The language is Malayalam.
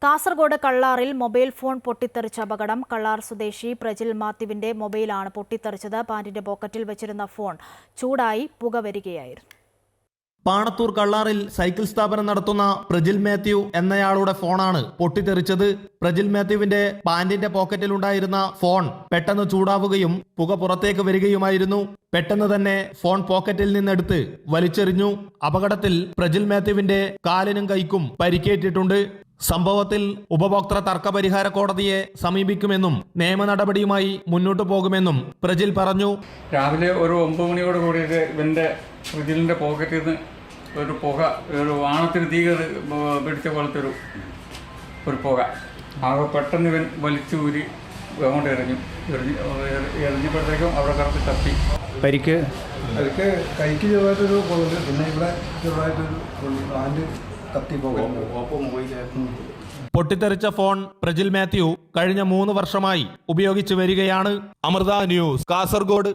കാസർഗോഡ് കള്ളാറിൽ മൊബൈൽ ഫോൺ പൊട്ടിത്തെറിച്ച അപകടം. കള്ളാർ സ്വദേശി പ്രജിൽ മാത്യുവിന്റെ മൊബൈലാണ് പൊട്ടിത്തെറിച്ചത്. പാന്റിന്റെ പോക്കറ്റിൽ വെച്ചിരുന്ന ഫോൺ ചൂടായി പുക വരികയായിരുന്നു. പാണത്തൂർ കള്ളാറിൽ സൈക്കിൾ സ്ഥാപനം നടത്തുന്ന പ്രജിൽ മാത്യു എന്നയാളുടെ ഫോണാണ് പൊട്ടിത്തെറിച്ചത്. പ്രജിൽ മാത്യുവിന്റെ പാന്റിന്റെ പോക്കറ്റിലുണ്ടായിരുന്ന ഫോൺ പെട്ടെന്ന് ചൂടാവുകയും പുക പുറത്തേക്ക് വരികയുമായിരുന്നു. പെട്ടെന്ന് തന്നെ ഫോൺ പോക്കറ്റിൽ നിന്നെടുത്ത് വലിച്ചെറിഞ്ഞു. അപകടത്തിൽ പ്രജിൽ മാത്യുവിന്റെ കാലിനും കൈക്കും പരിക്കേറ്റിട്ടുണ്ട്. സംഭവത്തിൽ ഉപഭോക്തൃ തർക്ക പരിഹാര കോടതിയെ സമീപിക്കുമെന്നും നിയമ നടപടിയുമായി മുന്നോട്ടു പോകുമെന്നും പ്രജിൽ പറഞ്ഞു. രാവിലെ ഒരു 9 മണിയോട് കൂടിയിട്ട് ഇവന്റെ പ്രജിലിന്റെ പോക്കറ്റിൽ നിന്ന് ഒരു പുക, ഒരു വാണത്തിന് തീ പിടിച്ച പോലത്തെ ഒരു പുക ആകെ പെട്ടെന്ന് ഇവൻ വലിച്ചൂരി അങ്ങോട്ട് എറിഞ്ഞപ്പോഴത്തേക്കും അവിടെ കറക്റ്റ് തപ്പി. പരിക്ക് കൈക്ക് ചെറുതായിട്ടൊരു പോകുന്നുണ്ട്. പിന്നെ ഇവിടെ ചെറുതായിട്ടൊരു ഹാൻഡ് കത്തി പോകുന്നു. പൊട്ടിത്തെറിച്ച ഫോൺ പ്രജിൽ മാത്യു കഴിഞ്ഞ 3 വർഷമായി ഉപയോഗിച്ചു വരികയാണ്. അമൃത ന്യൂസ്, കാസർഗോഡ്.